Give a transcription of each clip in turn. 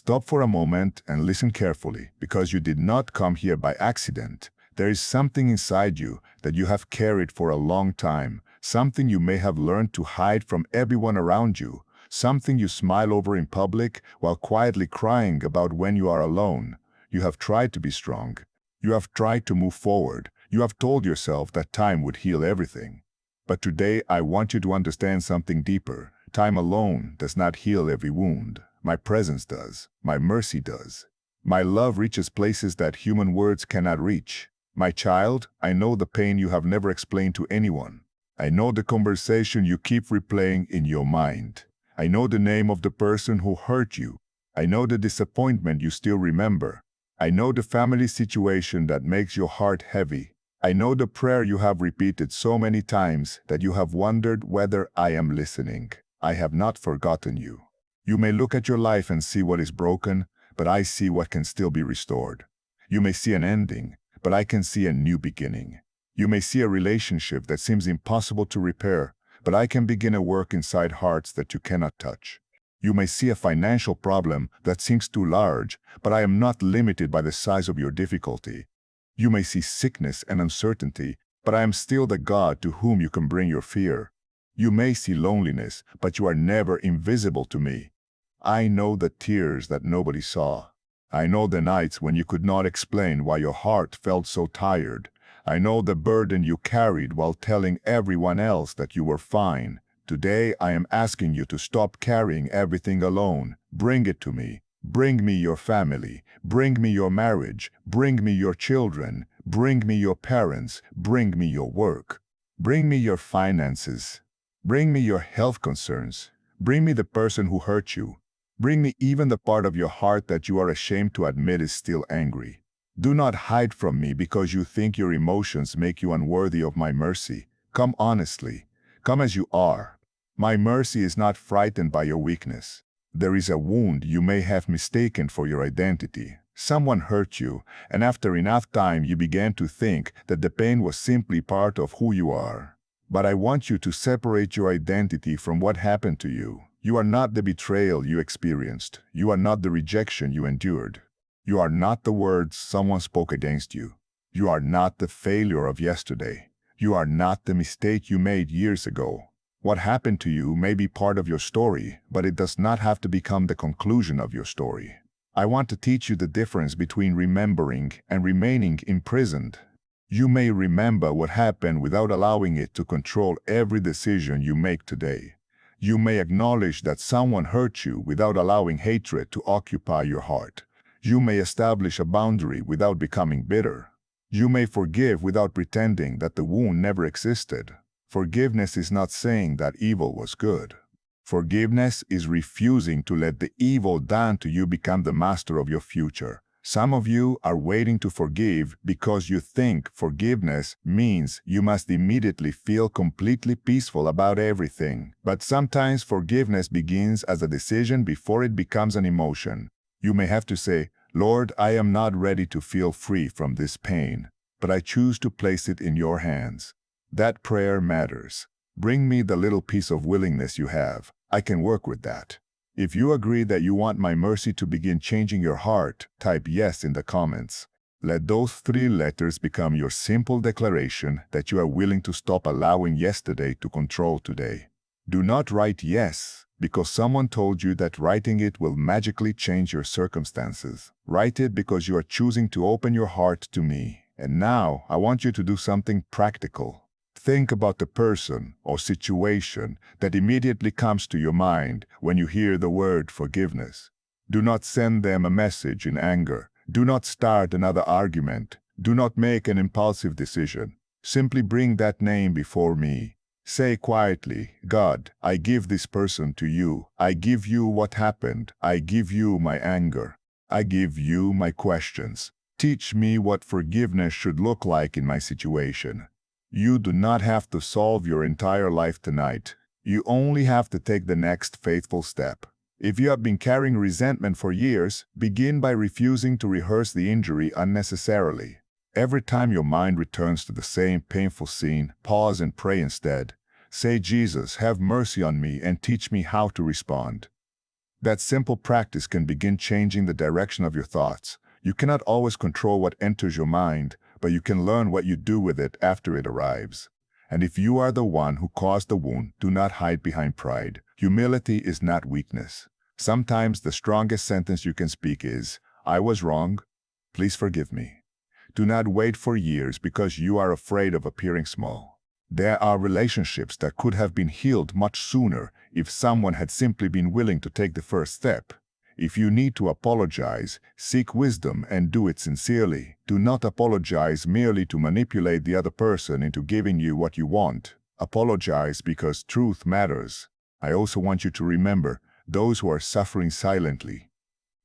Stop for a moment and listen carefully, because you did not come here by accident. There is something inside you that you have carried for a long time, something you may have learned to hide from everyone around you, something you smile over in public while quietly crying about when you are alone. You have tried to be strong. You have tried to move forward. You have told yourself that time would heal everything. But today I want you to understand something deeper. Time alone does not heal every wound. My presence does. My mercy does. My love reaches places that human words cannot reach. My child, I know the pain you have never explained to anyone. I know the conversation you keep replaying in your mind. I know the name of the person who hurt you. I know the disappointment you still remember. I know the family situation that makes your heart heavy. I know the prayer you have repeated so many times that you have wondered whether I am listening. I have not forgotten you. You may look at your life and see what is broken, but I see what can still be restored. You may see an ending, but I can see a new beginning. You may see a relationship that seems impossible to repair, but I can begin a work inside hearts that you cannot touch. You may see a financial problem that seems too large, but I am not limited by the size of your difficulty. You may see sickness and uncertainty, but I am still the God to whom you can bring your fear. You may see loneliness, but you are never invisible to me. I know the tears that nobody saw. I know the nights when you could not explain why your heart felt so tired. I know the burden you carried while telling everyone else that you were fine. Today I am asking you to stop carrying everything alone. Bring it to me. Bring me your family. Bring me your marriage. Bring me your children. Bring me your parents. Bring me your work. Bring me your finances. Bring me your health concerns. Bring me the person who hurt you. Bring me even the part of your heart that you are ashamed to admit is still angry. Do not hide from me because you think your emotions make you unworthy of my mercy. Come honestly. Come as you are. My mercy is not frightened by your weakness. There is a wound you may have mistaken for your identity. Someone hurt you, and after enough time you began to think that the pain was simply part of who you are. But I want you to separate your identity from what happened to you. You are not the betrayal you experienced. You are not the rejection you endured. You are not the words someone spoke against you. You are not the failure of yesterday. You are not the mistake you made years ago. What happened to you may be part of your story, but it does not have to become the conclusion of your story. I want to teach you the difference between remembering and remaining imprisoned. You may remember what happened without allowing it to control every decision you make today. You may acknowledge that someone hurt you without allowing hatred to occupy your heart. You may establish a boundary without becoming bitter. You may forgive without pretending that the wound never existed. Forgiveness is not saying that evil was good. Forgiveness is refusing to let the evil done to you become the master of your future. Some of you are waiting to forgive because you think forgiveness means you must immediately feel completely peaceful about everything. But sometimes forgiveness begins as a decision before it becomes an emotion. You may have to say, Lord, I am not ready to feel free from this pain, but I choose to place it in your hands. That prayer matters. Bring me the little piece of willingness you have. I can work with that. If you agree that you want my mercy to begin changing your heart, type yes in the comments. Let those 3 letters become your simple declaration that you are willing to stop allowing yesterday to control today. Do not write yes because someone told you that writing it will magically change your circumstances. Write it because you are choosing to open your heart to me. And now I want you to do something practical. Think about the person or situation that immediately comes to your mind when you hear the word forgiveness. Do not send them a message in anger. Do not start another argument. Do not make an impulsive decision. Simply bring that name before me. Say quietly, God, I give this person to you. I give you what happened. I give you my anger. I give you my questions. Teach me what forgiveness should look like in my situation. You do not have to solve your entire life tonight. You only have to take the next faithful step. If you have been carrying resentment for years, begin by refusing to rehearse the injury unnecessarily. Every time your mind returns to the same painful scene, pause and pray instead. Say, Jesus, have mercy on me and teach me how to respond. That simple practice can begin changing the direction of your thoughts. You cannot always control what enters your mind, but you can learn what you do with it after it arrives. And if you are the one who caused the wound, do not hide behind pride. Humility is not weakness. Sometimes the strongest sentence you can speak is, "I was wrong. Please forgive me." Do not wait for years because you are afraid of appearing small. There are relationships that could have been healed much sooner if someone had simply been willing to take the first step. If you need to apologize, seek wisdom and do it sincerely. Do not apologize merely to manipulate the other person into giving you what you want. Apologize because truth matters. I also want you to remember those who are suffering silently.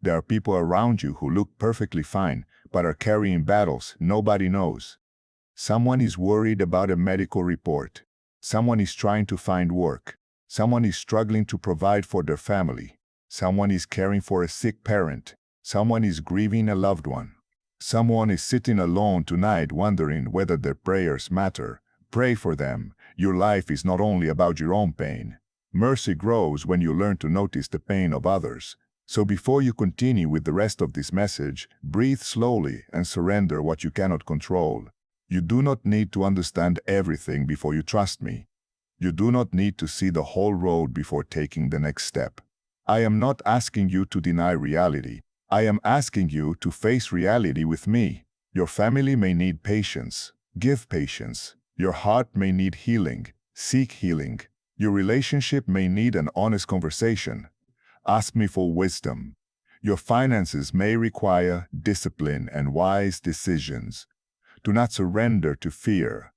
There are people around you who look perfectly fine, but are carrying battles nobody knows. Someone is worried about a medical report. Someone is trying to find work. Someone is struggling to provide for their family. Someone is caring for a sick parent. Someone is grieving a loved one. Someone is sitting alone tonight wondering whether their prayers matter. Pray for them. Your life is not only about your own pain. Mercy grows when you learn to notice the pain of others. So before you continue with the rest of this message, breathe slowly and surrender what you cannot control. You do not need to understand everything before you trust me. You do not need to see the whole road before taking the next step. I am not asking you to deny reality. I am asking you to face reality with me. Your family may need patience. Give patience. Your heart may need healing. Seek healing. Your relationship may need an honest conversation. Ask me for wisdom. Your finances may require discipline and wise decisions. Do not surrender to fear.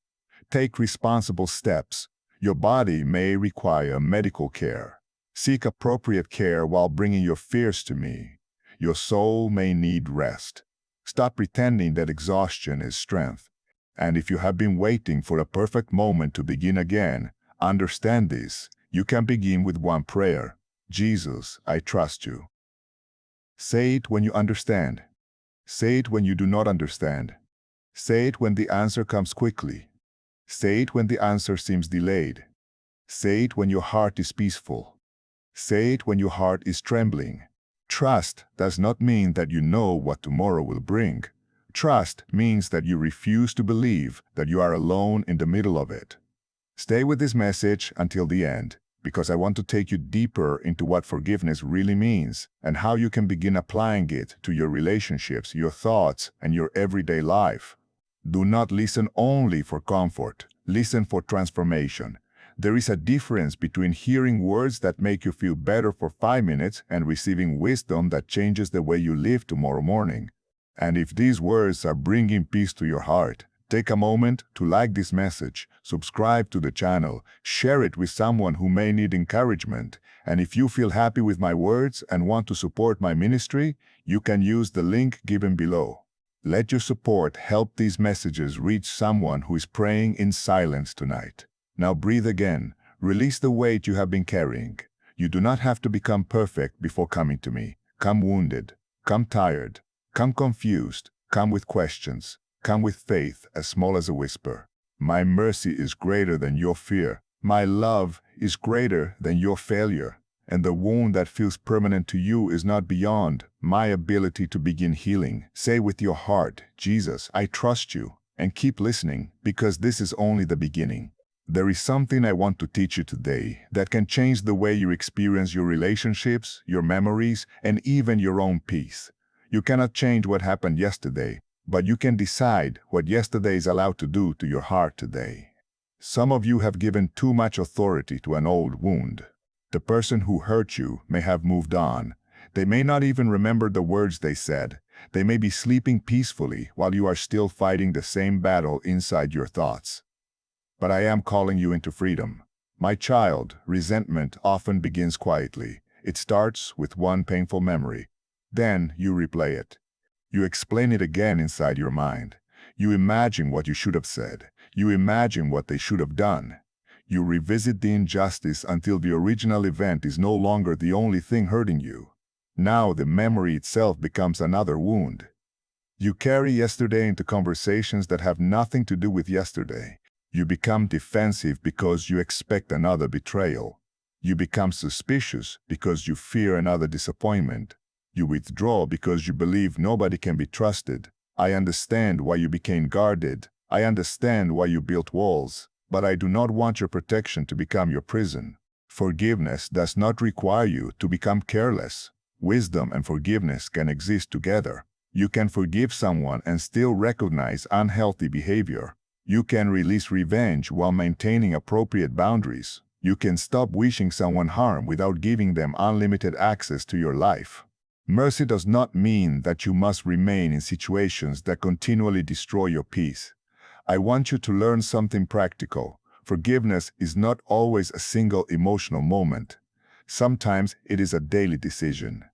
Take responsible steps. Your body may require medical care. Seek appropriate care while bringing your fears to me. Your soul may need rest. Stop pretending that exhaustion is strength. And if you have been waiting for a perfect moment to begin again, understand this. You can begin with one prayer. Jesus, I trust you. Say it when you understand. Say it when you do not understand. Say it when the answer comes quickly. Say it when the answer seems delayed. Say it when your heart is peaceful. Say it when your heart is trembling. Trust does not mean that you know what tomorrow will bring. Trust means that you refuse to believe that you are alone in the middle of it. Stay with this message until the end, because I want to take you deeper into what forgiveness really means and how you can begin applying it to your relationships, your thoughts, and your everyday life. Do not listen only for comfort. Listen for transformation. There is a difference between hearing words that make you feel better for 5 minutes and receiving wisdom that changes the way you live tomorrow morning. And if these words are bringing peace to your heart, take a moment to like this message, subscribe to the channel, share it with someone who may need encouragement, and if you feel happy with my words and want to support my ministry, you can use the link given below. Let your support help these messages reach someone who is praying in silence tonight. Now breathe again. Release the weight you have been carrying. You do not have to become perfect before coming to me. Come wounded. Come tired. Come confused. Come with questions. Come with faith as small as a whisper. My mercy is greater than your fear. My love is greater than your failure. And the wound that feels permanent to you is not beyond my ability to begin healing. Say with your heart, Jesus, I trust you. And keep listening, because this is only the beginning. There is something I want to teach you today that can change the way you experience your relationships, your memories, and even your own peace. You cannot change what happened yesterday, but you can decide what yesterday is allowed to do to your heart today. Some of you have given too much authority to an old wound. The person who hurt you may have moved on. They may not even remember the words they said. They may be sleeping peacefully while you are still fighting the same battle inside your thoughts. But I am calling you into freedom. My child, resentment often begins quietly. It starts with one painful memory. Then you replay it. You explain it again inside your mind. You imagine what you should have said. You imagine what they should have done. You revisit the injustice until the original event is no longer the only thing hurting you. Now the memory itself becomes another wound. You carry yesterday into conversations that have nothing to do with yesterday. You become defensive because you expect another betrayal. You become suspicious because you fear another disappointment. You withdraw because you believe nobody can be trusted. I understand why you became guarded. I understand why you built walls. But I do not want your protection to become your prison. Forgiveness does not require you to become careless. Wisdom and forgiveness can exist together. You can forgive someone and still recognize unhealthy behavior. You can release revenge while maintaining appropriate boundaries. You can stop wishing someone harm without giving them unlimited access to your life. Mercy does not mean that you must remain in situations that continually destroy your peace. I want you to learn something practical. Forgiveness is not always a single emotional moment. Sometimes it is a daily decision.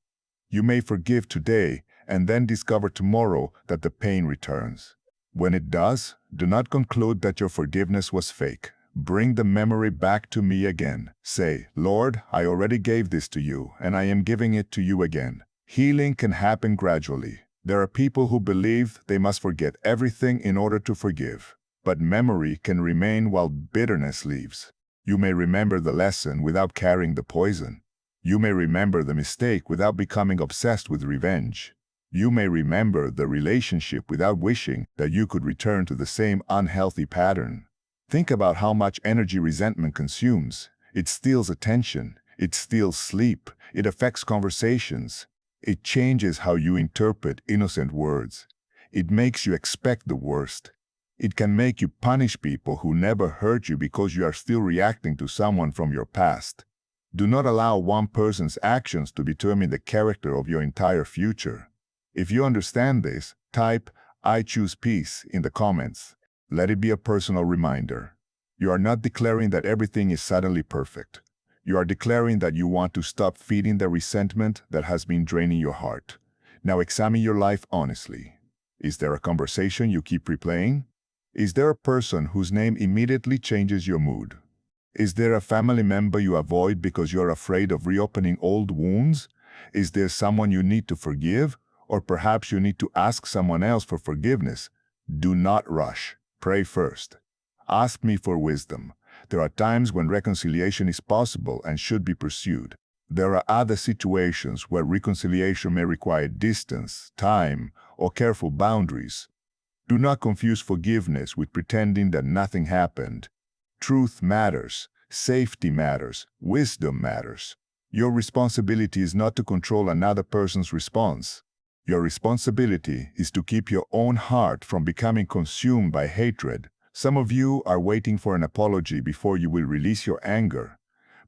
You may forgive today and then discover tomorrow that the pain returns. When it does, do not conclude that your forgiveness was fake. Bring the memory back to me again. Say, Lord, I already gave this to you, and I am giving it to you again. Healing can happen gradually. There are people who believe they must forget everything in order to forgive. But memory can remain while bitterness leaves. You may remember the lesson without carrying the poison. You may remember the mistake without becoming obsessed with revenge. You may remember the relationship without wishing that you could return to the same unhealthy pattern. Think about how much energy resentment consumes. It steals attention. It steals sleep. It affects conversations. It changes how you interpret innocent words. It makes you expect the worst. It can make you punish people who never hurt you because you are still reacting to someone from your past. Do not allow one person's actions to determine the character of your entire future. If you understand this, type "I choose peace" in the comments. Let it be a personal reminder. You are not declaring that everything is suddenly perfect. You are declaring that you want to stop feeding the resentment that has been draining your heart. Now examine your life honestly. Is there a conversation you keep replaying? Is there a person whose name immediately changes your mood? Is there a family member you avoid because you're afraid of reopening old wounds? Is there someone you need to forgive? Or perhaps you need to ask someone else for forgiveness? Do not rush. Pray first. Ask me for wisdom. There are times when reconciliation is possible and should be pursued. There are other situations where reconciliation may require distance, time, or careful boundaries. Do not confuse forgiveness with pretending that nothing happened. Truth matters, safety matters, wisdom matters. Your responsibility is not to control another person's response. Your responsibility is to keep your own heart from becoming consumed by hatred. Some of you are waiting for an apology before you will release your anger.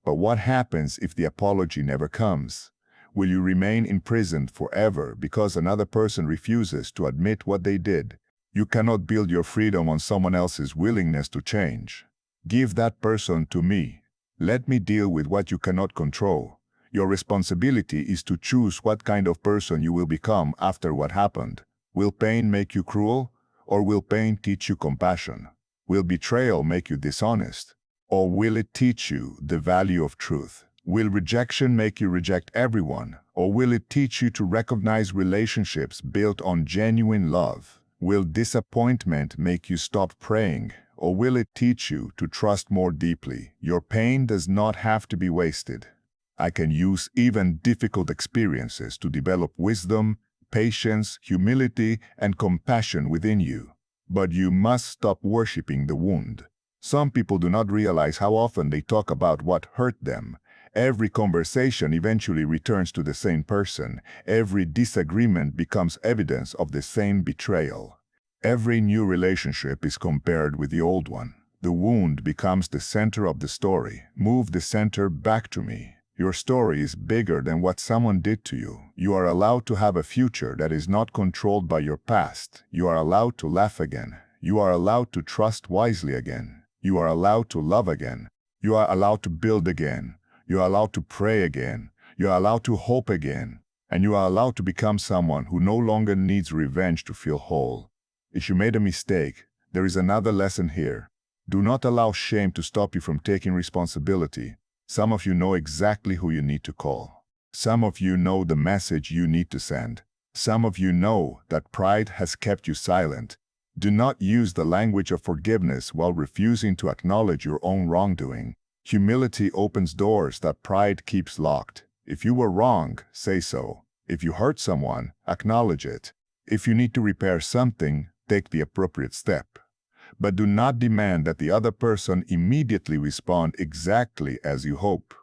But what happens if the apology never comes? Will you remain imprisoned forever because another person refuses to admit what they did? You cannot build your freedom on someone else's willingness to change. Give that person to me. Let me deal with what you cannot control. Your responsibility is to choose what kind of person you will become after what happened. Will pain make you cruel? Or will pain teach you compassion? Will betrayal make you dishonest? Or will it teach you the value of truth? Will rejection make you reject everyone? Or will it teach you to recognize relationships built on genuine love? Will disappointment make you stop praying? Or will it teach you to trust more deeply? Your pain does not have to be wasted. I can use even difficult experiences to develop wisdom, patience, humility, and compassion within you. But you must stop worshiping the wound. Some people do not realize how often they talk about what hurt them. Every conversation eventually returns to the same person. Every disagreement becomes evidence of the same betrayal. Every new relationship is compared with the old one. The wound becomes the center of the story. Move the center back to me. Your story is bigger than what someone did to you. You are allowed to have a future that is not controlled by your past. You are allowed to laugh again. You are allowed to trust wisely again. You are allowed to love again. You are allowed to build again. You are allowed to pray again. You are allowed to hope again. And you are allowed to become someone who no longer needs revenge to feel whole. If you made a mistake, there is another lesson here. Do not allow shame to stop you from taking responsibility. Some of you know exactly who you need to call. Some of you know the message you need to send. Some of you know that pride has kept you silent. Do not use the language of forgiveness while refusing to acknowledge your own wrongdoing. Humility opens doors that pride keeps locked. If you were wrong, say so. If you hurt someone, acknowledge it. If you need to repair something, take the appropriate step. But do not demand that the other person immediately respond exactly as you hope.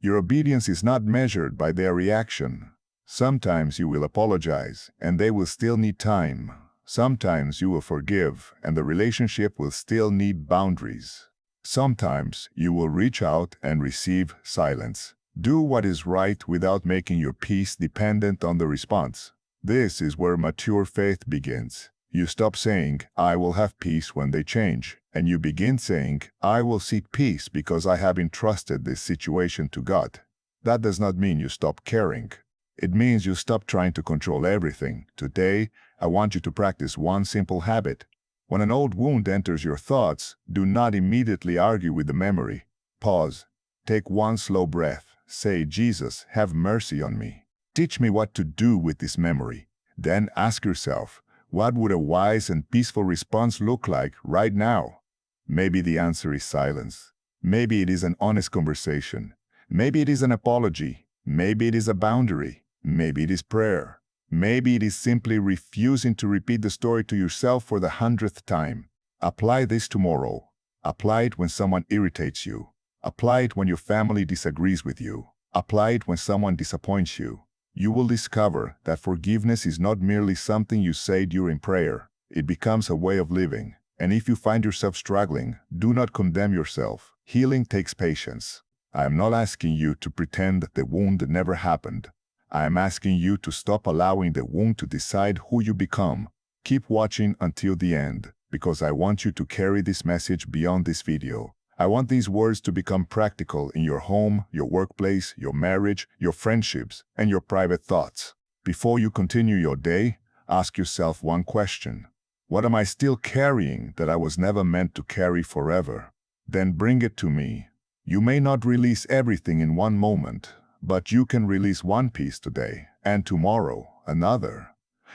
Your obedience is not measured by their reaction. Sometimes you will apologize, and they will still need time. Sometimes you will forgive, and the relationship will still need boundaries. Sometimes you will reach out and receive silence. Do what is right without making your peace dependent on the response. This is where mature faith begins. You stop saying, "I will have peace when they change," and you begin saying, "I will seek peace because I have entrusted this situation to God." That does not mean you stop caring. It means you stop trying to control everything. Today, I want you to practice one simple habit. When an old wound enters your thoughts, do not immediately argue with the memory. Pause. Take one slow breath. Say, "Jesus, have mercy on me. Teach me what to do with this memory." Then ask yourself, what would a wise and peaceful response look like right now? Maybe the answer is silence. Maybe it is an honest conversation. Maybe it is an apology. Maybe it is a boundary. Maybe it is prayer. Maybe it is simply refusing to repeat the story to yourself for the 100th time. Apply this tomorrow. Apply it when someone irritates you. Apply it when your family disagrees with you. Apply it when someone disappoints you. You will discover that forgiveness is not merely something you say during prayer. It becomes a way of living. And if you find yourself struggling, do not condemn yourself. Healing takes patience. I am not asking you to pretend that the wound never happened. I am asking you to stop allowing the wound to decide who you become. Keep watching until the end, because I want you to carry this message beyond this video. I want these words to become practical in your home, your workplace, your marriage, your friendships, and your private thoughts. Before you continue your day, ask yourself one question. What am I still carrying that I was never meant to carry forever? Then bring it to me. You may not release everything in one moment, but you can release one piece today, and tomorrow another.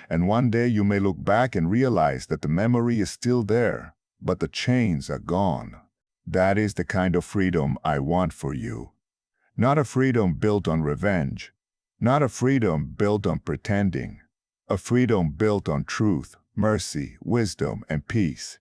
And one day you may look back and realize that the memory is still there, but the chains are gone. That is the kind of freedom I want for you. Not a freedom built on revenge. Not a freedom built on pretending. A freedom built on truth, mercy, wisdom, and peace.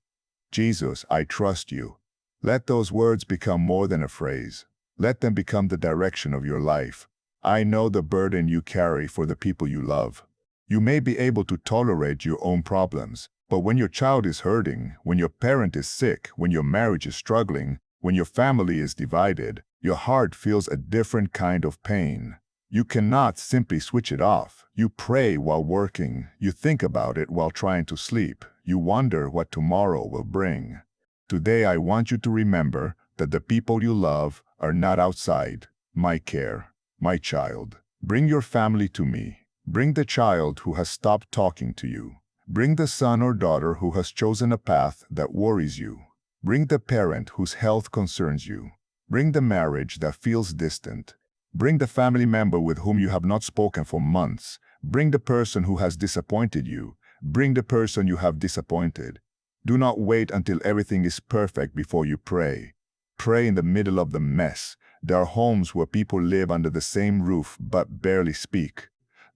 Jesus, I trust you. Let those words become more than a phrase. Let them become the direction of your life. I know the burden you carry for the people you love. You may be able to tolerate your own problems, but when your child is hurting, when your parent is sick, when your marriage is struggling, when your family is divided, your heart feels a different kind of pain. You cannot simply switch it off. You pray while working. You think about it while trying to sleep. You wonder what tomorrow will bring. Today I want you to remember that the people you love are not outside my care, my child. Bring your family to me. Bring the child who has stopped talking to you. Bring the son or daughter who has chosen a path that worries you. Bring the parent whose health concerns you. Bring the marriage that feels distant. Bring the family member with whom you have not spoken for months. Bring the person who has disappointed you. Bring the person you have disappointed. Do not wait until everything is perfect before you pray. Pray in the middle of the mess. There are homes where people live under the same roof but barely speak.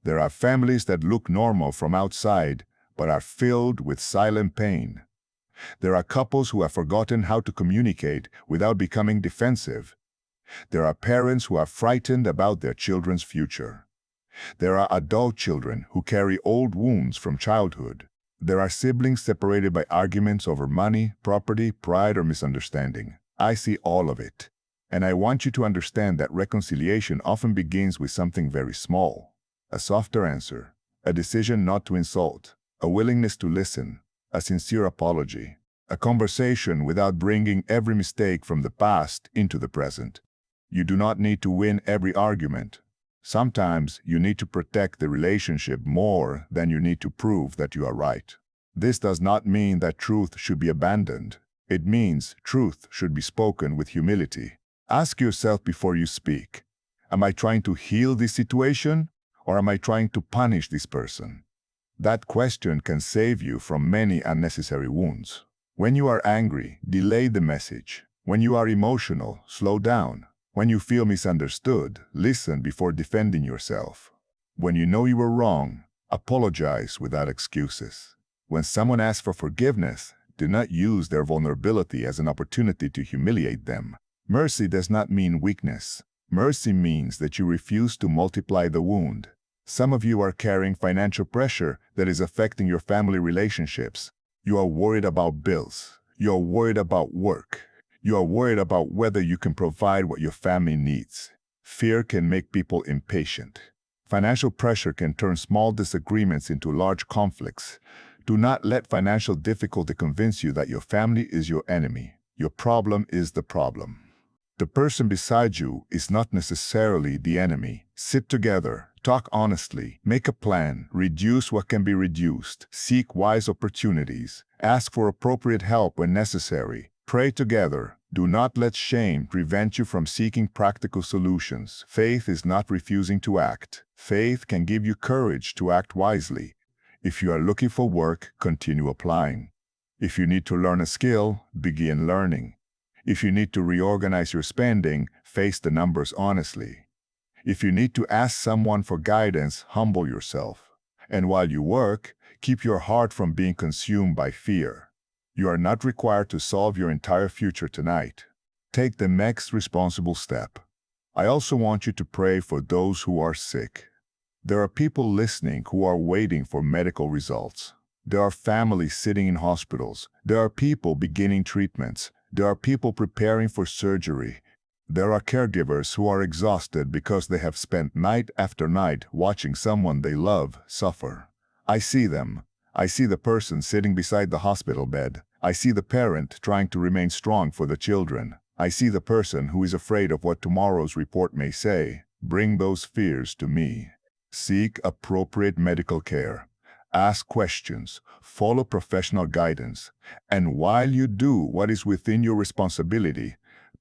There are families that look normal from outside but are filled with silent pain. There are couples who have forgotten how to communicate without becoming defensive. There are parents who are frightened about their children's future. There are adult children who carry old wounds from childhood. There are siblings separated by arguments over money, property, pride, or misunderstanding. I see all of it. And I want you to understand that reconciliation often begins with something very small. A softer answer, a decision not to insult, a willingness to listen, a sincere apology, a conversation without bringing every mistake from the past into the present. You do not need to win every argument. Sometimes you need to protect the relationship more than you need to prove that you are right. This does not mean that truth should be abandoned. It means truth should be spoken with humility. Ask yourself before you speak, am I trying to heal this situation, or am I trying to punish this person? That question can save you from many unnecessary wounds. When you are angry, delay the message. When you are emotional, slow down. When you feel misunderstood, listen before defending yourself. When you know you were wrong, apologize without excuses. When someone asks for forgiveness, do not use their vulnerability as an opportunity to humiliate them. Mercy does not mean weakness. Mercy means that you refuse to multiply the wound. Some of you are carrying financial pressure that is affecting your family relationships. You are worried about bills. You are worried about work. You are worried about whether you can provide what your family needs. Fear can make people impatient. Financial pressure can turn small disagreements into large conflicts. Do not let financial difficulty convince you that your family is your enemy. Your problem is the problem. The person beside you is not necessarily the enemy. Sit together, talk honestly, make a plan, reduce what can be reduced, seek wise opportunities, ask for appropriate help when necessary, pray together. Do not let shame prevent you from seeking practical solutions. Faith is not refusing to act. Faith can give you courage to act wisely. If you are looking for work, continue applying. If you need to learn a skill, begin learning. If you need to reorganize your spending, face the numbers honestly. If you need to ask someone for guidance, humble yourself. And while you work, keep your heart from being consumed by fear. You are not required to solve your entire future tonight. Take the next responsible step. I also want you to pray for those who are sick. There are people listening who are waiting for medical results. There are families sitting in hospitals. There are people beginning treatments. There are people preparing for surgery. There are caregivers who are exhausted because they have spent night after night watching someone they love suffer. I see them. I see the person sitting beside the hospital bed. I see the parent trying to remain strong for the children. I see the person who is afraid of what tomorrow's report may say. Bring those fears to me. Seek appropriate medical care. Ask questions, follow professional guidance, and while you do what is within your responsibility,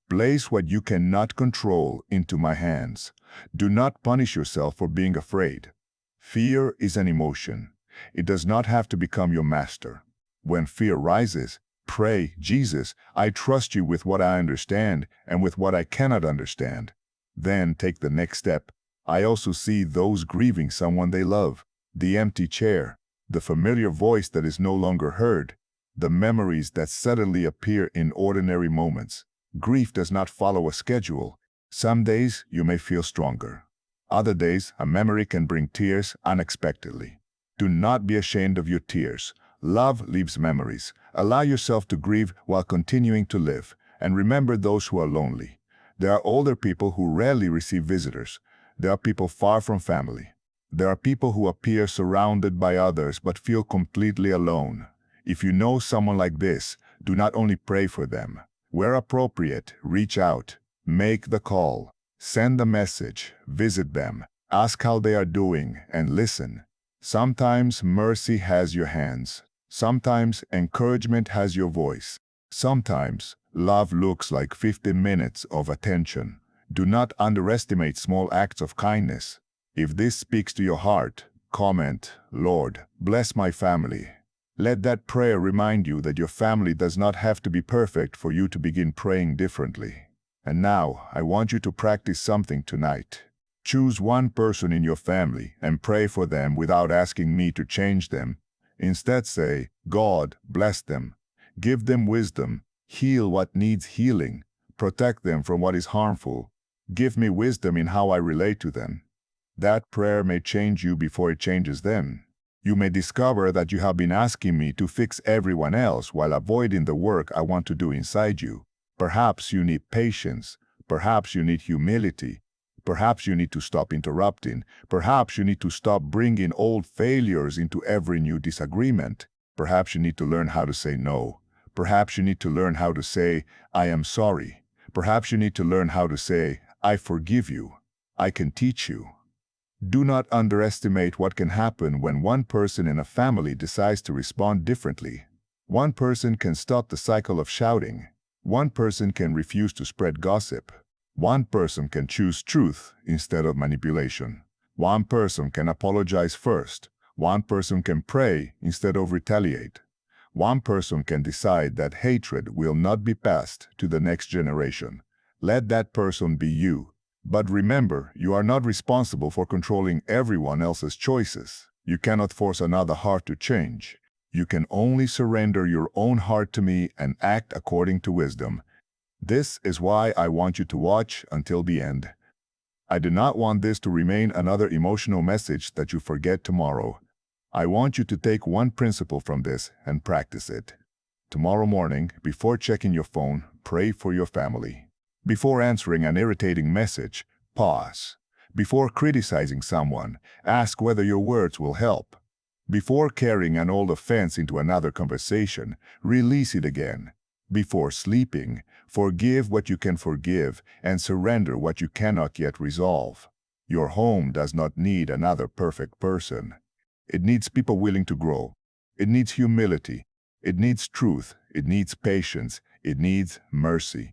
place what you cannot control into my hands. Do not punish yourself for being afraid. Fear is an emotion. It does not have to become your master. When fear rises, pray, Jesus, I trust you with what I understand and with what I cannot understand. Then take the next step. I also see those grieving someone they love, the empty chair, the familiar voice that is no longer heard, the memories that suddenly appear in ordinary moments. Grief does not follow a schedule. Some days you may feel stronger. Other days a memory can bring tears unexpectedly. Do not be ashamed of your tears. Love leaves memories. Allow yourself to grieve while continuing to live, and remember those who are lonely. There are older people who rarely receive visitors. There are people far from family. There are people who appear surrounded by others but feel completely alone. If you know someone like this, do not only pray for them. Where appropriate, reach out, make the call, send the message, visit them, ask how they are doing, and listen. Sometimes mercy has your hands. Sometimes encouragement has your voice. Sometimes love looks like 15 minutes of attention. Do not underestimate small acts of kindness. If this speaks to your heart, comment, Lord, bless my family. Let that prayer remind you that your family does not have to be perfect for you to begin praying differently. And now, I want you to practice something tonight. Choose one person in your family and pray for them without asking me to change them. Instead say, God, bless them. Give them wisdom. Heal what needs healing. Protect them from what is harmful. Give me wisdom in how I relate to them. That prayer may change you before it changes them. You may discover that you have been asking me to fix everyone else while avoiding the work I want to do inside you. Perhaps you need patience. Perhaps you need humility. Perhaps you need to stop interrupting. Perhaps you need to stop bringing old failures into every new disagreement. Perhaps you need to learn how to say no. Perhaps you need to learn how to say, I am sorry. Perhaps you need to learn how to say, I forgive you. I can teach you. Do not underestimate what can happen when one person in a family decides to respond differently. One person can stop the cycle of shouting. One person can refuse to spread gossip. One person can choose truth instead of manipulation. One person can apologize first. One person can pray instead of retaliate. One person can decide that hatred will not be passed to the next generation. Let that person be you. But remember, you are not responsible for controlling everyone else's choices. You cannot force another heart to change. You can only surrender your own heart to me and act according to wisdom. This is why I want you to watch until the end. I do not want this to remain another emotional message that you forget tomorrow. I want you to take one principle from this and practice it. Tomorrow morning, before checking your phone, pray for your family. Before answering an irritating message, pause. Before criticizing someone, ask whether your words will help. Before carrying an old offense into another conversation, release it again. Before sleeping, forgive what you can forgive and surrender what you cannot yet resolve. Your home does not need another perfect person. It needs people willing to grow. It needs humility. It needs truth. It needs patience. It needs mercy.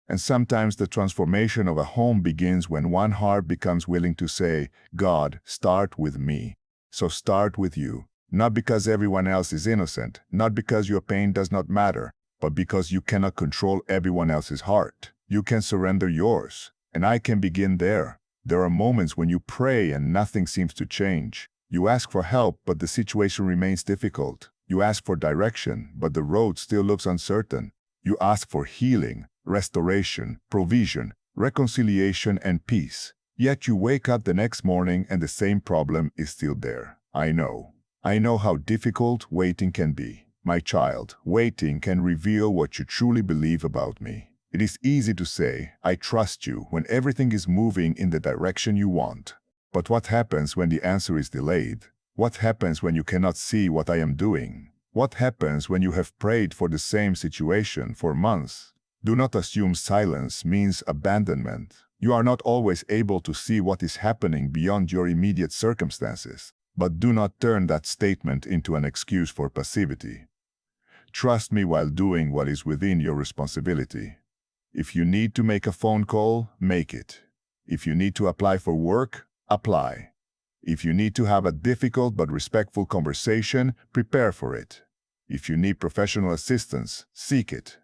And sometimes the transformation of a home begins when one heart becomes willing to say, God, start with me. So start with you. Not because everyone else is innocent, not because your pain does not matter, but because you cannot control everyone else's heart. You can surrender yours, and I can begin there. There are moments when you pray and nothing seems to change. You ask for help, but the situation remains difficult. You ask for direction, but the road still looks uncertain. You ask for healing, restoration, provision, reconciliation, and peace. Yet you wake up the next morning and the same problem is still there. I know. I know how difficult waiting can be. My child, waiting can reveal what you truly believe about me. It is easy to say, I trust you, when everything is moving in the direction you want. But what happens when the answer is delayed? What happens when you cannot see what I am doing? What happens when you have prayed for the same situation for months? Do not assume silence means abandonment. You are not always able to see what is happening beyond your immediate circumstances. But do not turn that statement into an excuse for passivity. Trust me while doing what is within your responsibility. If you need to make a phone call, make it. If you need to apply for work, apply. If you need to have a difficult but respectful conversation, prepare for it. If you need professional assistance, seek it.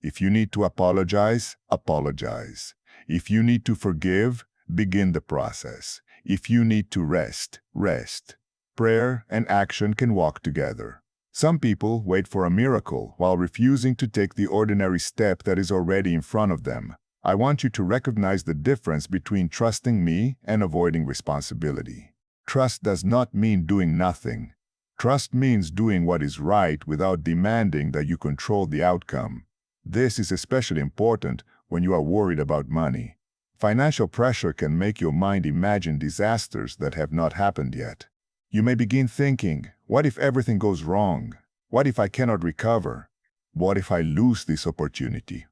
If you need to apologize, apologize. If you need to forgive, begin the process. If you need to rest, rest. Prayer and action can walk together. Some people wait for a miracle while refusing to take the ordinary step that is already in front of them. I want you to recognize the difference between trusting me and avoiding responsibility. Trust does not mean doing nothing. Trust means doing what is right without demanding that you control the outcome. This is especially important when you are worried about money. Financial pressure can make your mind imagine disasters that have not happened yet. You may begin thinking, what if everything goes wrong? What if I cannot recover? What if I lose this opportunity?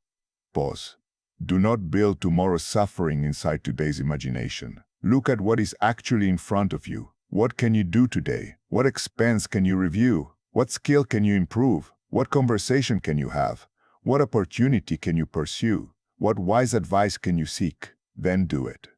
Pause. Do not build tomorrow's suffering inside today's imagination. Look at what is actually in front of you. What can you do today? What expense can you review? What skill can you improve? What conversation can you have? What opportunity can you pursue? What wise advice can you seek? Then do it.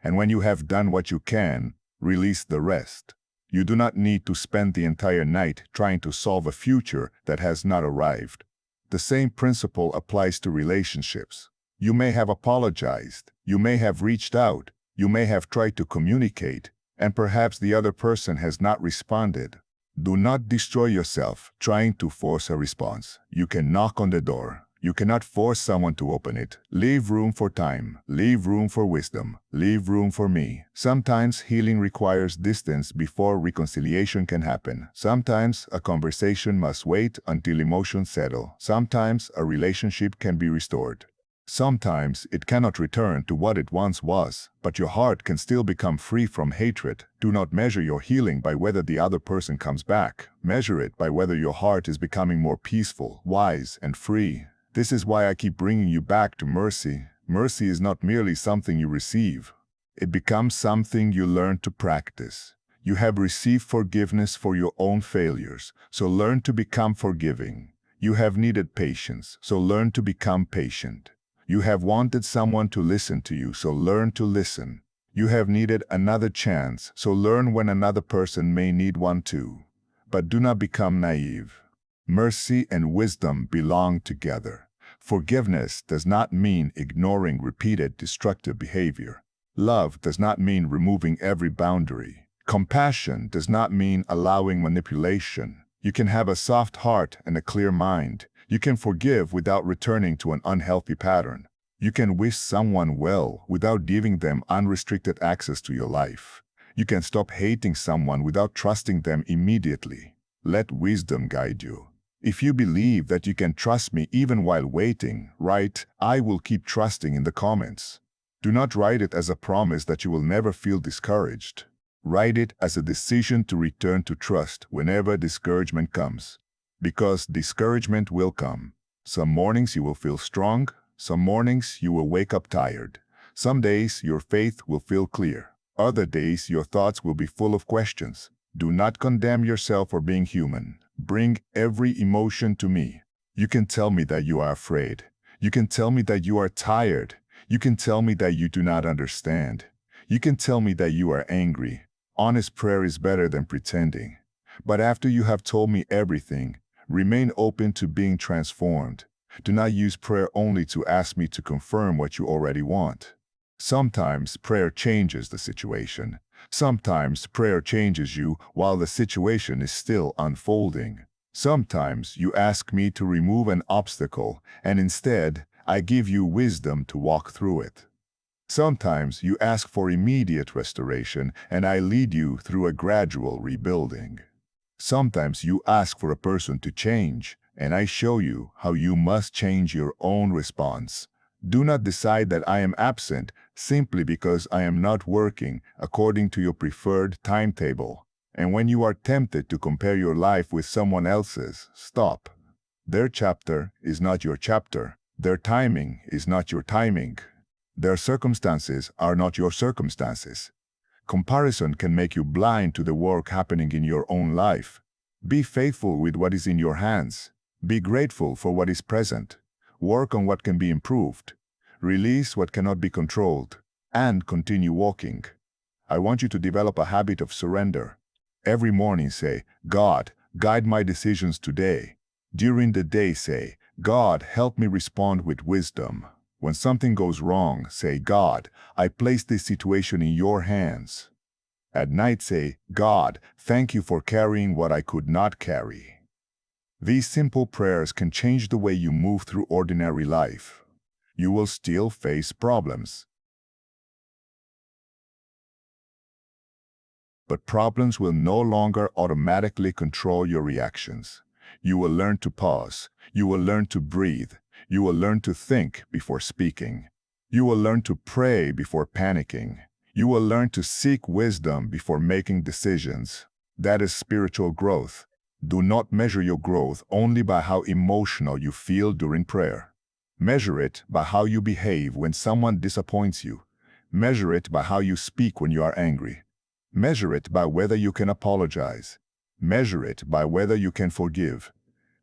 And when you have done what you can, release the rest. You do not need to spend the entire night trying to solve a future that has not arrived. The same principle applies to relationships. You may have apologized, you may have reached out, you may have tried to communicate, and perhaps the other person has not responded. Do not destroy yourself trying to force a response. You can knock on the door. You cannot force someone to open it. Leave room for time. Leave room for wisdom. Leave room for me. Sometimes healing requires distance before reconciliation can happen. Sometimes a conversation must wait until emotions settle. Sometimes a relationship can be restored. Sometimes it cannot return to what it once was, but your heart can still become free from hatred. Do not measure your healing by whether the other person comes back. Measure it by whether your heart is becoming more peaceful, wise, and free. This is why I keep bringing you back to mercy. Mercy is not merely something you receive. It becomes something you learn to practice. You have received forgiveness for your own failures, so learn to become forgiving. You have needed patience, so learn to become patient. You have wanted someone to listen to you, so learn to listen. You have needed another chance, so learn when another person may need one too. But do not become naive. Mercy and wisdom belong together. Forgiveness does not mean ignoring repeated destructive behavior. Love does not mean removing every boundary. Compassion does not mean allowing manipulation. You can have a soft heart and a clear mind. You can forgive without returning to an unhealthy pattern. You can wish someone well without giving them unrestricted access to your life. You can stop hating someone without trusting them immediately. Let wisdom guide you. If you believe that you can trust me even while waiting, write, "I will keep trusting" in the comments. Do not write it as a promise that you will never feel discouraged. Write it as a decision to return to trust whenever discouragement comes. Because discouragement will come. Some mornings you will feel strong. Some mornings you will wake up tired. Some days your faith will feel clear. Other days your thoughts will be full of questions. Do not condemn yourself for being human. Bring every emotion to me. You can tell me that you are afraid. You can tell me that you are tired. You can tell me that you do not understand. You can tell me that you are angry. Honest prayer is better than pretending. But after you have told me everything, remain open to being transformed. Do not use prayer only to ask me to confirm what you already want. Sometimes prayer changes the situation. Sometimes prayer changes you while the situation is still unfolding. Sometimes you ask me to remove an obstacle, and instead, I give you wisdom to walk through it. Sometimes you ask for immediate restoration, and I lead you through a gradual rebuilding. Sometimes you ask for a person to change, and I show you how you must change your own response. Do not decide that I am absent simply because I am not working according to your preferred timetable. And when you are tempted to compare your life with someone else's, stop. Their chapter is not your chapter. Their timing is not your timing. Their circumstances are not your circumstances. Comparison can make you blind to the work happening in your own life. Be faithful with what is in your hands. Be grateful for what is present. Work on what can be improved. Release what cannot be controlled. And continue walking. I want you to develop a habit of surrender. Every morning say, "God, guide my decisions today." During the day say, "God, help me respond with wisdom." When something goes wrong, say, "God, I place this situation in your hands." At night say, "God, thank you for carrying what I could not carry." These simple prayers can change the way you move through ordinary life. You will still face problems, but problems will no longer automatically control your reactions. You will learn to pause. You will learn to breathe. You will learn to think before speaking. You will learn to pray before panicking. You will learn to seek wisdom before making decisions. That is spiritual growth. Do not measure your growth only by how emotional you feel during prayer. Measure it by how you behave when someone disappoints you. Measure it by how you speak when you are angry. Measure it by whether you can apologize. Measure it by whether you can forgive.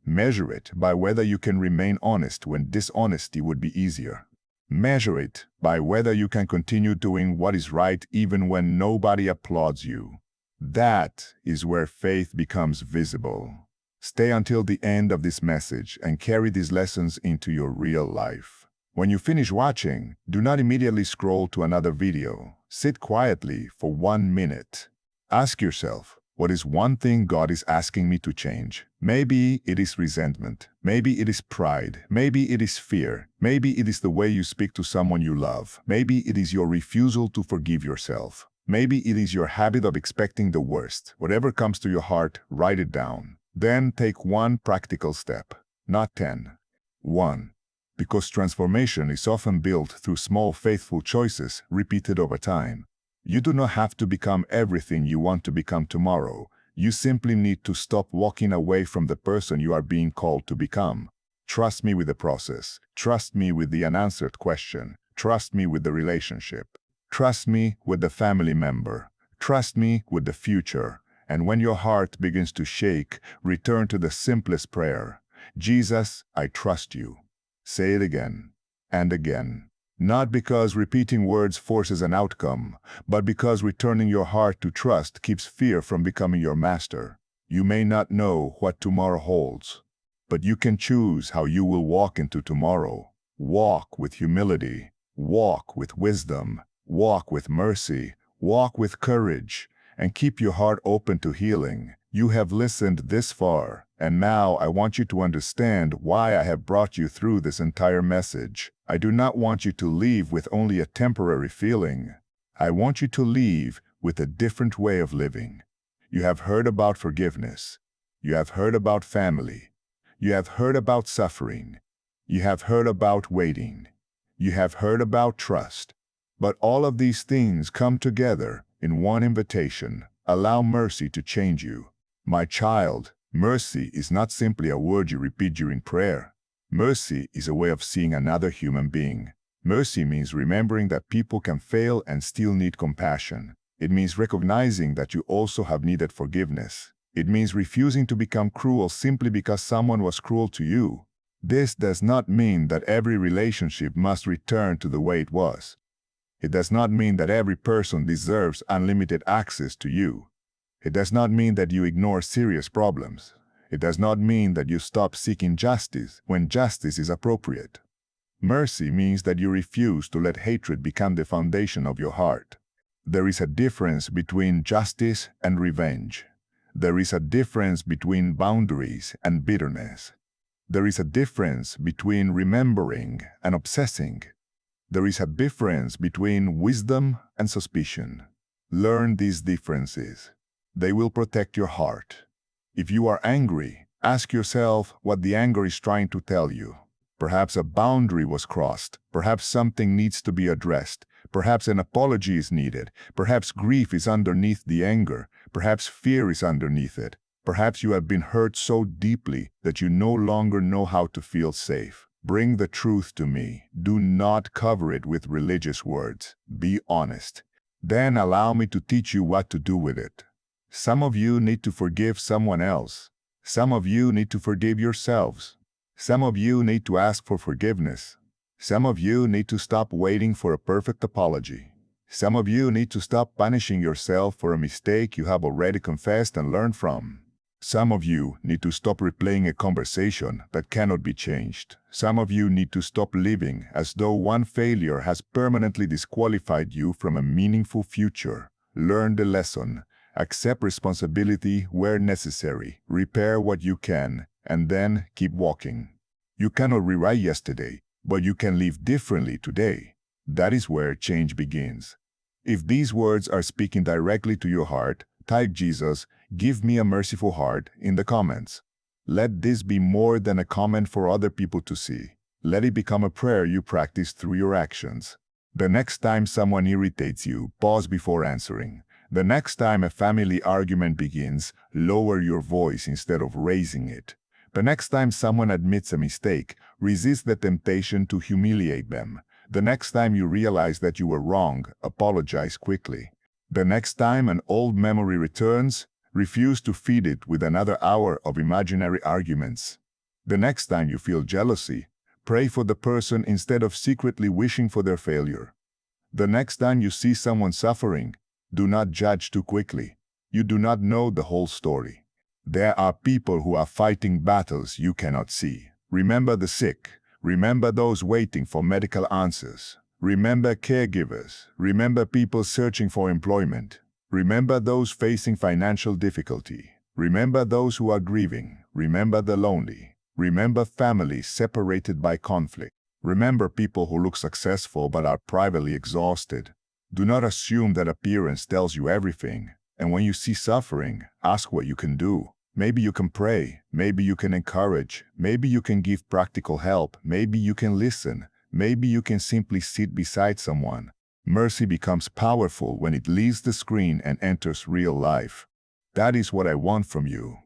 Measure it by whether you can remain honest when dishonesty would be easier. Measure it by whether you can continue doing what is right even when nobody applauds you. That is where faith becomes visible. Stay until the end of this message and carry these lessons into your real life. When you finish watching, do not immediately scroll to another video. Sit quietly for 1 minute. Ask yourself, what is one thing God is asking me to change? Maybe it is resentment. Maybe it is pride. Maybe it is fear. Maybe it is the way you speak to someone you love. Maybe it is your refusal to forgive yourself. Maybe it is your habit of expecting the worst. Whatever comes to your heart, write it down. Then take one practical step, not 10. 1. Because transformation is often built through small faithful choices repeated over time. You do not have to become everything you want to become tomorrow. You simply need to stop walking away from the person you are being called to become. Trust me with the process. Trust me with the unanswered question. Trust me with the relationship. Trust me with the family member. Trust me with the future. And when your heart begins to shake, return to the simplest prayer. Jesus, I trust you. Say it again and again. Not because repeating words forces an outcome, but because returning your heart to trust keeps fear from becoming your master. You may not know what tomorrow holds, but you can choose how you will walk into tomorrow. Walk with humility, walk with wisdom, walk with mercy, walk with courage, and keep your heart open to healing. You have listened this far, and now I want you to understand why I have brought you through this entire message. I do not want you to leave with only a temporary feeling. I want you to leave with a different way of living. You have heard about forgiveness. You have heard about family. You have heard about suffering. You have heard about waiting. You have heard about trust. But all of these things come together in one invitation. Allow mercy to change you. My child, mercy is not simply a word you repeat during prayer. Mercy is a way of seeing another human being. Mercy means remembering that people can fail and still need compassion. It means recognizing that you also have needed forgiveness. It means refusing to become cruel simply because someone was cruel to you. This does not mean that every relationship must return to the way it was. It does not mean that every person deserves unlimited access to you. It does not mean that you ignore serious problems. It does not mean that you stop seeking justice when justice is appropriate. Mercy means that you refuse to let hatred become the foundation of your heart. There is a difference between justice and revenge. There is a difference between boundaries and bitterness. There is a difference between remembering and obsessing. There is a difference between wisdom and suspicion. Learn these differences. They will protect your heart. If you are angry, ask yourself what the anger is trying to tell you. Perhaps a boundary was crossed. Perhaps something needs to be addressed. Perhaps an apology is needed. Perhaps grief is underneath the anger. Perhaps fear is underneath it. Perhaps you have been hurt so deeply that you no longer know how to feel safe. Bring the truth to me. Do not cover it with religious words. Be honest. Then allow me to teach you what to do with it. Some of you need to forgive someone else. Some of you need to forgive yourselves. Some of you need to ask for forgiveness. Some of you need to stop waiting for a perfect apology. Some of you need to stop punishing yourself for a mistake you have already confessed and learned from. Some of you need to stop replaying a conversation that cannot be changed. Some of you need to stop living as though one failure has permanently disqualified you from a meaningful future. Learn the lesson. Accept responsibility where necessary. Repair what you can, and then keep walking. You cannot rewrite yesterday, but you can live differently today. That is where change begins. If these words are speaking directly to your heart, type Jesus, give me a merciful heart in the comments. Let this be more than a comment for other people to see. Let it become a prayer you practice through your actions. The next time someone irritates you, pause before answering. The next time a family argument begins, lower your voice instead of raising it. The next time someone admits a mistake, resist the temptation to humiliate them. The next time you realize that you were wrong, apologize quickly. The next time an old memory returns, refuse to feed it with another hour of imaginary arguments. The next time you feel jealousy, pray for the person instead of secretly wishing for their failure. The next time you see someone suffering, do not judge too quickly. You do not know the whole story. There are people who are fighting battles you cannot see. Remember the sick. Remember those waiting for medical answers. Remember caregivers. Remember people searching for employment. Remember those facing financial difficulty. Remember those who are grieving. Remember the lonely. Remember families separated by conflict. Remember people who look successful but are privately exhausted. Do not assume that appearance tells you everything. And when you see suffering, ask what you can do. Maybe you can pray. Maybe you can encourage. Maybe you can give practical help. Maybe you can listen. Maybe you can simply sit beside someone. Mercy becomes powerful when it leaves the screen and enters real life. That is what I want from you.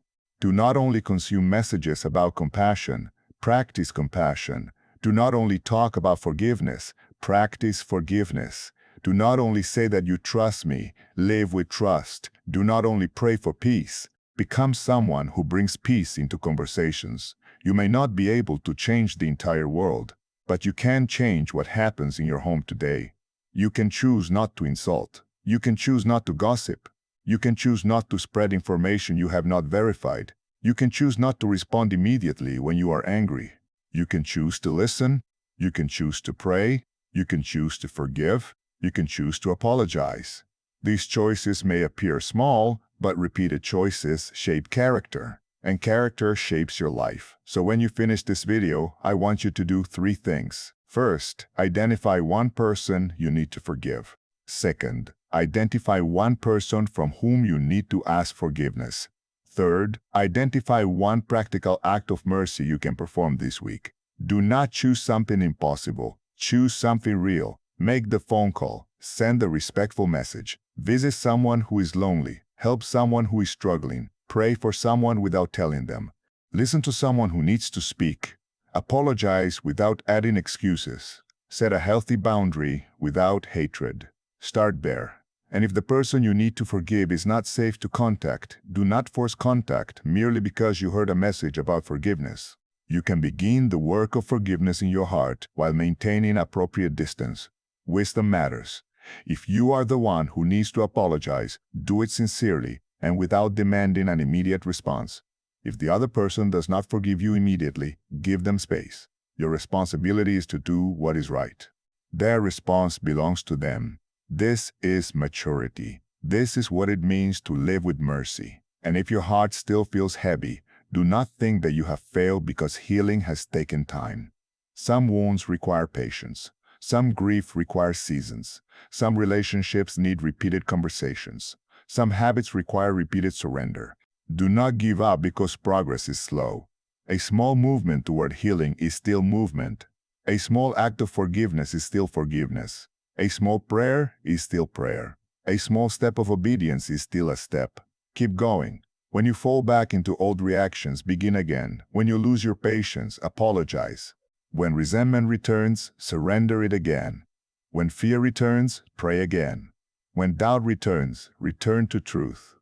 Do not only consume messages about compassion, practice compassion. Do not only talk about forgiveness, practice forgiveness. Do not only say that you trust me, live with trust. Do not only pray for peace. Become someone who brings peace into conversations. You may not be able to change the entire world, but you can change what happens in your home today. You can choose not to insult. You can choose not to gossip. You can choose not to spread information you have not verified. You can choose not to respond immediately when you are angry. You can choose to listen. You can choose to pray. You can choose to forgive. You can choose to apologize. These choices may appear small, but repeated choices shape character, and character shapes your life. So when you finish this video, I want you to do 3 things. First, identify one person you need to forgive. Second, identify one person from whom you need to ask forgiveness. Third, identify one practical act of mercy you can perform this week. Do not choose something impossible. Choose something real. Make the phone call. Send a respectful message. Visit someone who is lonely. Help someone who is struggling. Pray for someone without telling them. Listen to someone who needs to speak. Apologize without adding excuses. Set a healthy boundary without hatred. Start there. And if the person you need to forgive is not safe to contact, do not force contact merely because you heard a message about forgiveness. You can begin the work of forgiveness in your heart while maintaining appropriate distance. Wisdom matters. If you are the one who needs to apologize, do it sincerely and without demanding an immediate response. If the other person does not forgive you immediately, give them space. Your responsibility is to do what is right. Their response belongs to them. This is maturity. This is what it means to live with mercy. And if your heart still feels heavy, do not think that you have failed because healing has taken time. Some wounds require patience. Some grief requires seasons. Some relationships need repeated conversations. Some habits require repeated surrender. Do not give up because progress is slow. A small movement toward healing is still movement. A small act of forgiveness is still forgiveness. A small prayer is still prayer. A small step of obedience is still a step. Keep going. When you fall back into old reactions, begin again. When you lose your patience, apologize. When resentment returns, surrender it again. When fear returns, pray again. When doubt returns, return to truth.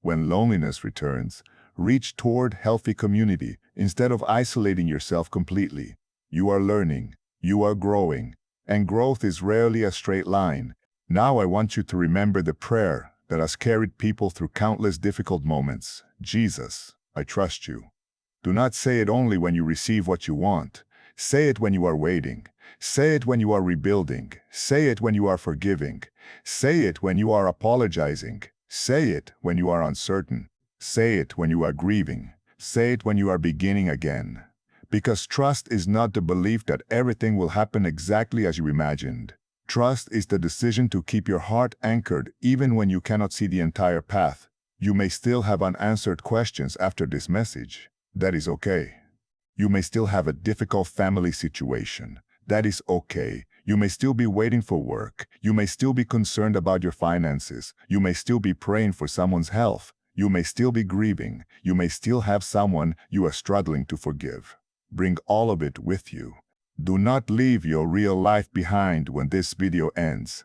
When loneliness returns, reach toward healthy community instead of isolating yourself completely. You are learning. You are growing. And growth is rarely a straight line. Now I want you to remember the prayer that has carried people through countless difficult moments. Jesus, I trust you. Do not say it only when you receive what you want. Say it when you are waiting. Say it when you are rebuilding. Say it when you are forgiving. Say it when you are apologizing. Say it when you are uncertain. Say it when you are grieving. Say it when you are beginning again. Because trust is not the belief that everything will happen exactly as you imagined. Trust is the decision to keep your heart anchored even when you cannot see the entire path. You may still have unanswered questions after this message. That is okay. You may still have a difficult family situation. That is okay. You may still be waiting for work. You may still be concerned about your finances. You may still be praying for someone's health. You may still be grieving. You may still have someone you are struggling to forgive. Bring all of it with you. Do not leave your real life behind when this video ends.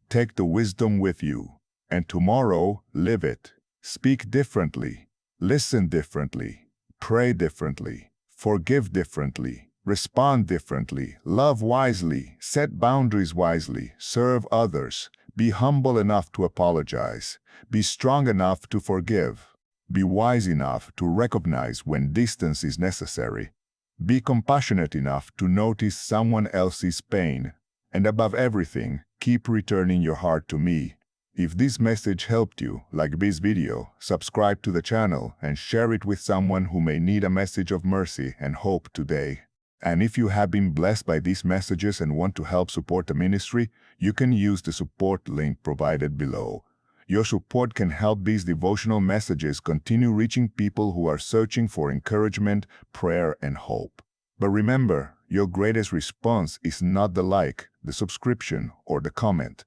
Take the wisdom with you, and tomorrow live it. Speak differently, listen differently, pray differently, forgive differently, respond differently, love wisely, set boundaries wisely, serve others, be humble enough to apologize, be strong enough to forgive, be wise enough to recognize when distance is necessary. Be compassionate enough to notice someone else's pain, and above everything, keep returning your heart to me. If this message helped you, like this video, subscribe to the channel and share it with someone who may need a message of mercy and hope today. And if you have been blessed by these messages and want to help support the ministry, you can use the support link provided below. Your support can help these devotional messages continue reaching people who are searching for encouragement, prayer, and hope. But remember, your greatest response is not the like, the subscription, or the comment.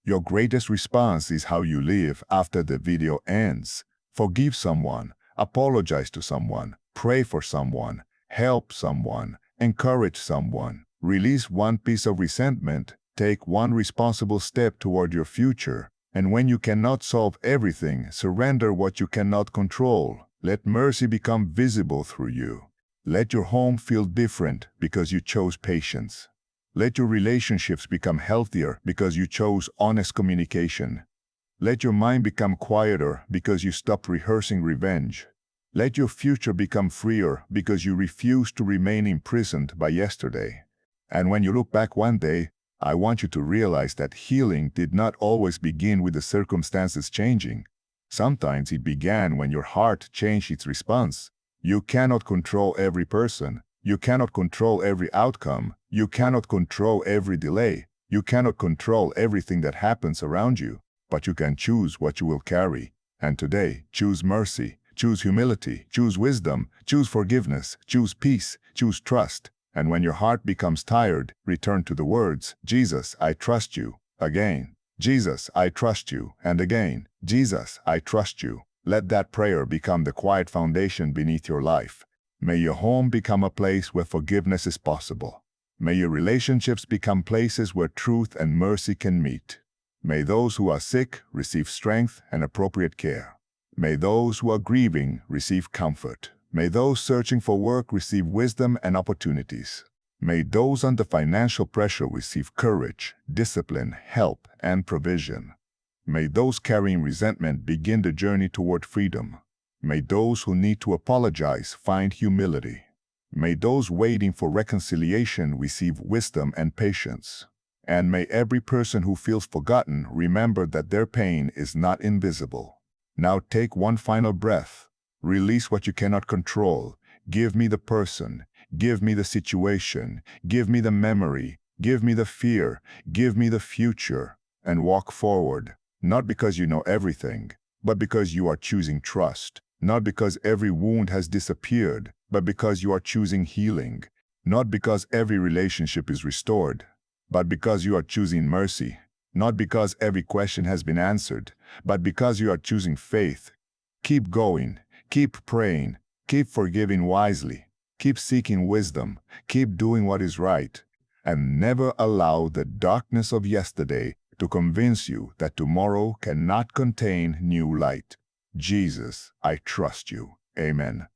Your greatest response is how you live after the video ends. Forgive someone, apologize to someone, pray for someone, help someone, encourage someone, release one piece of resentment, take one responsible step toward your future. And when you cannot solve everything, surrender what you cannot control. Let mercy become visible through you. Let your home feel different because you chose patience. Let your relationships become healthier because you chose honest communication. Let your mind become quieter because you stopped rehearsing revenge. Let your future become freer because you refuse to remain imprisoned by yesterday. And when you look back one day, I want you to realize that healing did not always begin with the circumstances changing. Sometimes it began when your heart changed its response. You cannot control every person. You cannot control every outcome. You cannot control every delay. You cannot control everything that happens around you. But you can choose what you will carry. And today, choose mercy, choose humility, choose wisdom, choose forgiveness, choose peace, choose trust. And when your heart becomes tired, return to the words, Jesus, I trust you, again. Jesus, I trust you, and again. Jesus, I trust you. Let that prayer become the quiet foundation beneath your life. May your home become a place where forgiveness is possible. May your relationships become places where truth and mercy can meet. May those who are sick receive strength and appropriate care. May those who are grieving receive comfort. May those searching for work receive wisdom and opportunities. May those under financial pressure receive courage, discipline, help, and provision. May those carrying resentment begin the journey toward freedom. May those who need to apologize find humility. May those waiting for reconciliation receive wisdom and patience. And may every person who feels forgotten remember that their pain is not invisible. Now take one final breath. Release what you cannot control. Give me the person. Give me the situation. Give me the memory. Give me the fear. Give me the future. And walk forward. Not because you know everything, but because you are choosing trust. Not because every wound has disappeared, but because you are choosing healing. Not because every relationship is restored, but because you are choosing mercy. Not because every question has been answered, but because you are choosing faith. Keep going. Keep praying, keep forgiving wisely, keep seeking wisdom, keep doing what is right, and never allow the darkness of yesterday to convince you that tomorrow cannot contain new light. Jesus, I trust you. Amen.